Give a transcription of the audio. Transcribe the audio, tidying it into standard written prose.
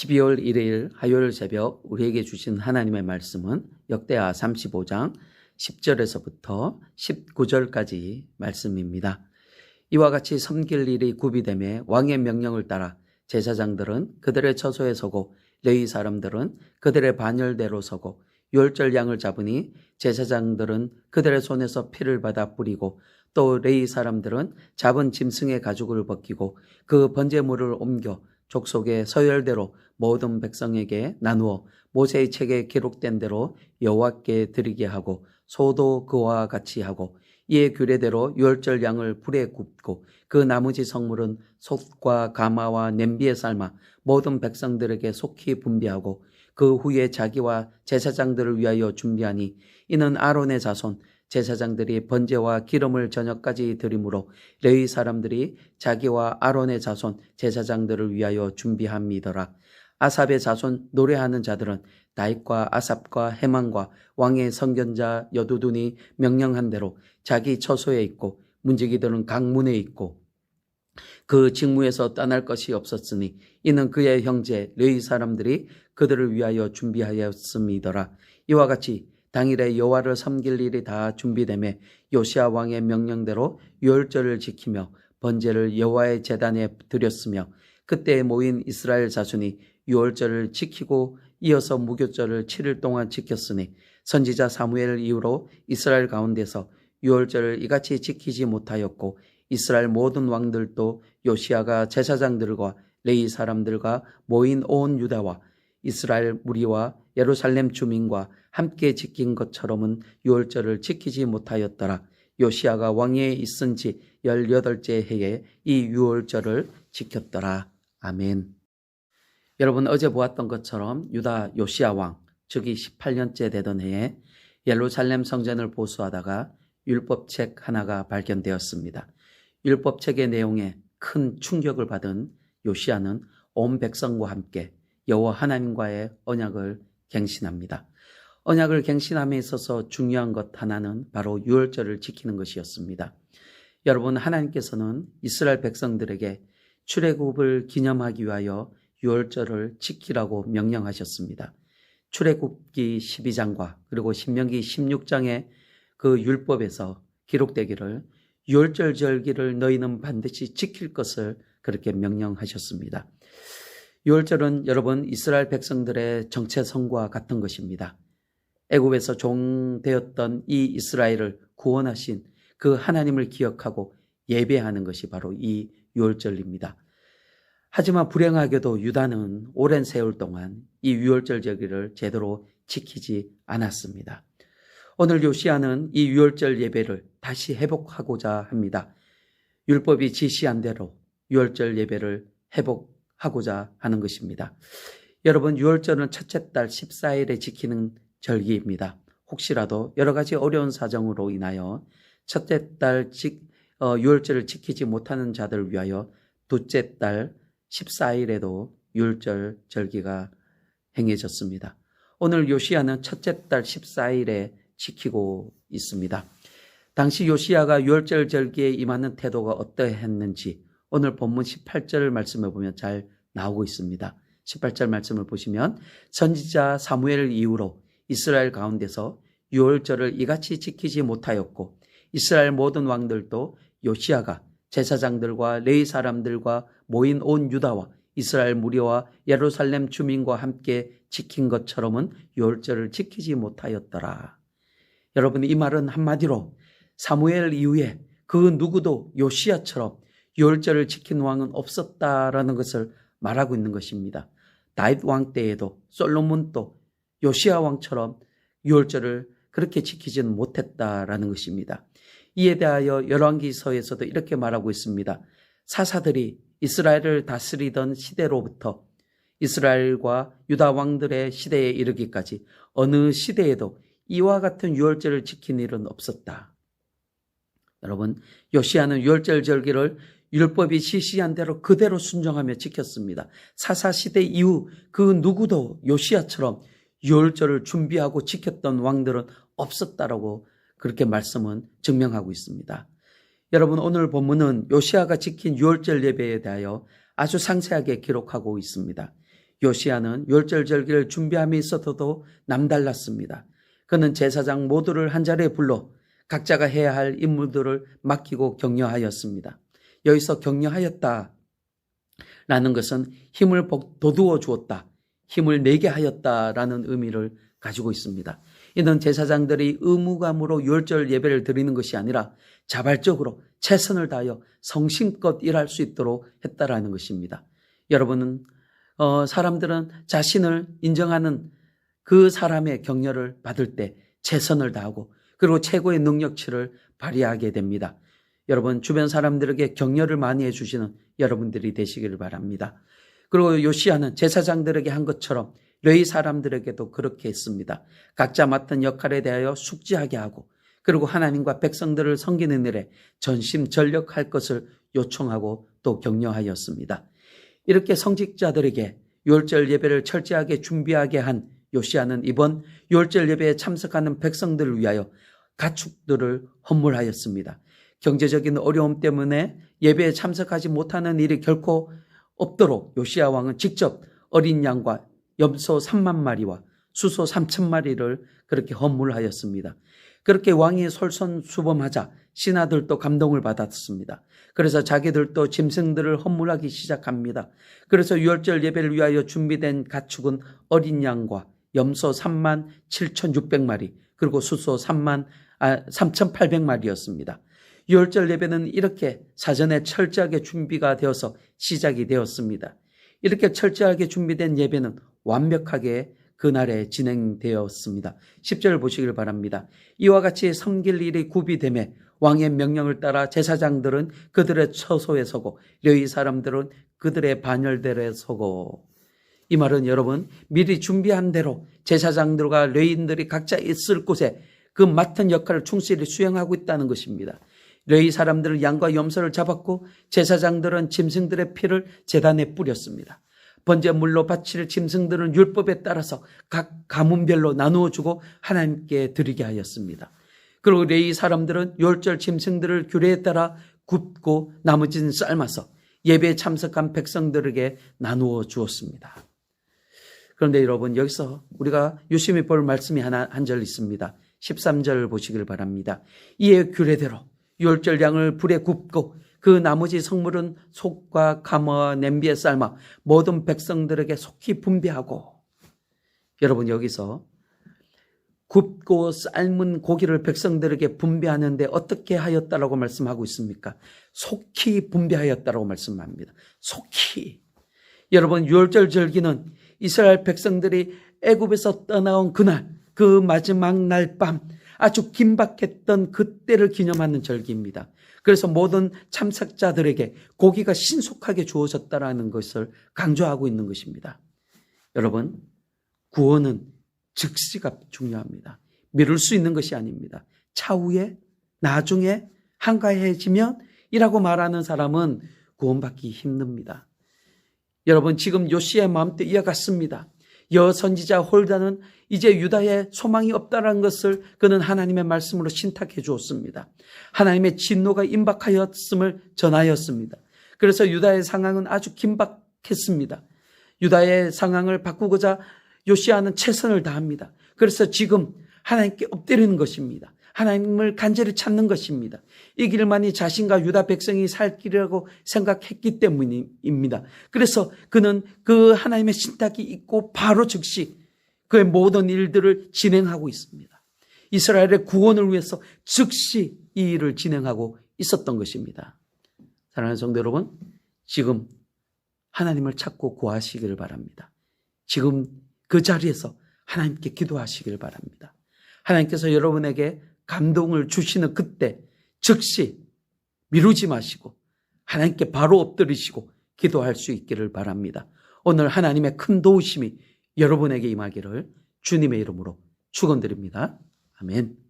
12월 1일 화요일 새벽 우리에게 주신 하나님의 말씀은 역대하 35장 10절에서부터 19절까지 말씀입니다. 이와 같이 섬길 일이 구비되매 왕의 명령을 따라 제사장들은 그들의 처소에 서고 레위 사람들은 그들의 반열대로 서고 유월절 양을 잡으니 제사장들은 그들의 손에서 피를 받아 뿌리고 또 레위 사람들은 잡은 짐승의 가죽을 벗기고 그 번제물을 옮겨 족속의 서열대로 모든 백성에게 나누어 모세의 책에 기록된 대로 여호와께 드리게 하고 소도 그와 같이 하고 이에 규례대로 유월절 양을 불에 굽고 그 나머지 성물은 솥과 가마와 냄비에 삶아 모든 백성들에게 속히 분배하고 그 후에 자기와 제사장들을 위하여 준비하니 이는 아론의 자손 제사장들이 번제와 기름을 저녁까지 드리므로 레위 사람들이 자기와 아론의 자손 제사장들을 위하여 준비함이더라. 아삽의 자손 노래하는 자들은 다윗과 아삽과 헤만과 왕의 선견자 여두둔이 명령한 대로 자기 처소에 있고 문지기들은 각 문에 있고 그 직무에서 떠날 것이 없었으니 이는 그의 형제 레위 사람들이 그들을 위하여 준비하였음이더라. 이와 같이 당일에 여호와를 섬길 일이 다 준비되매 요시야 왕의 명령대로 유월절을 지키며 번제를 여호와의 제단에 드렸으며 그때 모인 이스라엘 자손이 유월절을 지키고 이어서 무교절을 7일 동안 지켰으니 선지자 사무엘 이후로 이스라엘 가운데서 유월절을 이같이 지키지 못하였고 이스라엘 모든 왕들도 요시야가 제사장들과 레위 사람들과 모인 온 유다와 이스라엘 무리와 예루살렘 주민과 함께 지킨 것처럼은 유월절을 지키지 못하였더라. 요시야가 왕위에 있은 지 18째 해에 이 유월절을 지켰더라. 아멘. 여러분, 어제 보았던 것처럼 유다 요시야 왕, 즉위 18년째 되던 해에 예루살렘 성전을 보수하다가 율법책 하나가 발견되었습니다. 율법책의 내용에 큰 충격을 받은 요시야는 온 백성과 함께 여호와 하나님과의 언약을 갱신합니다. 언약을 갱신함에 있어서 중요한 것 하나는 바로 유월절을 지키는 것이었습니다. 여러분, 하나님께서는 이스라엘 백성들에게 출애굽을 기념하기 위하여 유월절을 지키라고 명령하셨습니다. 출애굽기 12장과 그리고 신명기 16장의 그 율법에서 기록되기를 유월절 절기를 너희는 반드시 지킬 것을 그렇게 명령하셨습니다. 유월절은 여러분 이스라엘 백성들의 정체성과 같은 것입니다. 애굽에서 종되었던 이 이스라엘을 구원하신 그 하나님을 기억하고 예배하는 것이 바로 이 유월절입니다. 하지만 불행하게도 유다는 오랜 세월 동안 이 유월절 절기를 제대로 지키지 않았습니다. 오늘 요시야는 이 유월절 예배를 다시 회복하고자 합니다. 율법이 지시한 대로 유월절 예배를 회복하고자 하는 것입니다. 여러분, 유월절은 첫째 달 14일에 지키는 절기입니다. 혹시라도 여러 가지 어려운 사정으로 인하여 첫째 달 유월절을 지키지 못하는 자들을 위하여 둘째 달 14일에도 유월절 절기가 행해졌습니다. 오늘 요시야는 첫째 달 14일에 지키고 있습니다. 당시 요시야가 유월절 절기에 임하는 태도가 어떠했는지 오늘 본문 18절 말씀을 보면 잘 나오고 있습니다. 18절 말씀을 보시면 선지자 사무엘 이후로 이스라엘 가운데서 유월절을 이같이 지키지 못하였고 이스라엘 모든 왕들도 요시야가 제사장들과 레위 사람들과 모인 온 유다와 이스라엘 무리와 예루살렘 주민과 함께 지킨 것처럼은 유월절을 지키지 못하였더라. 여러분, 이 말은 한마디로 사무엘 이후에 그 누구도 요시야처럼 유월절을 지킨 왕은 없었다라는 것을 말하고 있는 것입니다. 다윗 왕 때에도 솔로몬도 요시야 왕처럼 유월절을 그렇게 지키지는 못했다라는 것입니다. 이에 대하여 열왕기서에서도 이렇게 말하고 있습니다. 사사들이 이스라엘을 다스리던 시대로부터 이스라엘과 유다 왕들의 시대에 이르기까지 어느 시대에도 이와 같은 유월절을 지킨 일은 없었다. 여러분, 요시야는 유월절 절기를 율법이 지시한 대로 그대로 순종하며 지켰습니다. 사사시대 이후 그 누구도 요시야처럼 유월절을 준비하고 지켰던 왕들은 없었다라고 그렇게 말씀은 증명하고 있습니다. 여러분, 오늘 본문은 요시야가 지킨 유월절 예배에 대하여 아주 상세하게 기록하고 있습니다. 요시야는 율절 절기를 준비함에 있어서도 남달랐습니다. 그는 제사장 모두를 한자리에 불러 각자가 해야 할 임무들을 맡기고 격려하였습니다. 여기서 격려하였다라는 것은 힘을 돋우어 주었다, 힘을 내게 하였다라는 의미를 가지고 있습니다. 이는 제사장들이 의무감으로 율절 예배를 드리는 것이 아니라 자발적으로 최선을 다하여 성심껏 일할 수 있도록 했다라는 것입니다. 여러분은 사람들은 자신을 인정하는 그 사람의 격려를 받을 때 최선을 다하고 그리고 최고의 능력치를 발휘하게 됩니다. 여러분 주변 사람들에게 격려를 많이 해주시는 여러분들이 되시기를 바랍니다. 그리고 요시야는 제사장들에게 한 것처럼 레위 사람들에게도 그렇게 했습니다. 각자 맡은 역할에 대하여 숙지하게 하고 그리고 하나님과 백성들을 섬기는 일에 전심전력할 것을 요청하고 또 격려하였습니다. 이렇게 성직자들에게 율절 예배를 철저하게 준비하게 한 요시야는 이번 율절 예배에 참석하는 백성들을 위하여 가축들을 헌물하였습니다. 경제적인 어려움 때문에 예배에 참석하지 못하는 일이 결코 없도록 요시야 왕은 직접 어린 양과 염소 3만 마리와 수소 3천 마리를 그렇게 헌물하였습니다. 그렇게 왕이 솔선수범하자 신하들도 감동을 받았습니다. 그래서 자기들도 짐승들을 헌물하기 시작합니다. 그래서 유월절 예배를 위하여 준비된 가축은 어린 양과 염소 3만 7,600마리 그리고 수소 3,800마리였습니다. 유월절 예배는 이렇게 사전에 철저하게 준비가 되어서 시작이 되었습니다. 이렇게 철저하게 준비된 예배는 완벽하게 그날에 진행되었습니다. 10절 보시길 바랍니다. 이와 같이 섬길 일이 구비되매 왕의 명령을 따라 제사장들은 그들의 처소에 서고 레위 사람들은 그들의 반열대에 서고. 이 말은 여러분 미리 준비한 대로 제사장들과 레위인들이 각자 있을 곳에 그 맡은 역할을 충실히 수행하고 있다는 것입니다. 레위 사람들은 양과 염소를 잡았고 제사장들은 짐승들의 피를 제단에 뿌렸습니다. 번제물로 바칠 짐승들은 율법에 따라서 각 가문별로 나누어 주고 하나님께 드리게 하였습니다. 그리고 레위 사람들은 율절 짐승들을 규례에 따라 굽고 나머지는 삶아서 예배에 참석한 백성들에게 나누어 주었습니다. 그런데 여러분 여기서 우리가 유심히 볼 말씀이 한 절 있습니다. 13절 보시길 바랍니다. 이에 규례대로 율절 양을 불에 굽고 그 나머지 성물은 속과 가마와 냄비에 삶아 모든 백성들에게 속히 분배하고. 여러분 여기서 굽고 삶은 고기를 백성들에게 분배하는데 어떻게 하였다라고 말씀하고 있습니까? 속히 분배하였다라고 말씀합니다. 속히. 여러분 유월절 절기는 이스라엘 백성들이 애굽에서 떠나온 그날 그 마지막 날 밤 아주 긴박했던 그때를 기념하는 절기입니다. 그래서 모든 참석자들에게 고기가 신속하게 주어졌다라는 것을 강조하고 있는 것입니다. 여러분 구원은 즉시가 중요합니다. 미룰 수 있는 것이 아닙니다. 차후에 나중에 한가해지면 이라고 말하는 사람은 구원받기 힘듭니다. 여러분 지금 요시야의 마음도 이와 같습니다. 여선지자 홀다는 이제 유다에 소망이 없다는 것을 그는 하나님의 말씀으로 신탁해 주었습니다. 하나님의 진노가 임박하였음을 전하였습니다. 그래서 유다의 상황은 아주 긴박했습니다. 유다의 상황을 바꾸고자 요시야는 최선을 다합니다. 그래서 지금 하나님께 엎드리는 것입니다. 하나님을 간절히 찾는 것입니다. 이 길만이 자신과 유다 백성이 살 길이라고 생각했기 때문입니다. 그래서 그는 그 하나님의 신탁이 있고 바로 즉시 그의 모든 일들을 진행하고 있습니다. 이스라엘의 구원을 위해서 즉시 이 일을 진행하고 있었던 것입니다. 사랑하는 성도 여러분, 지금 하나님을 찾고 구하시기를 바랍니다. 지금 그 자리에서 하나님께 기도하시기를 바랍니다. 하나님께서 여러분에게 감동을 주시는 그때 즉시 미루지 마시고 하나님께 바로 엎드리시고 기도할 수 있기를 바랍니다. 오늘 하나님의 큰 도우심이 여러분에게 임하기를 주님의 이름으로 축원드립니다. 아멘.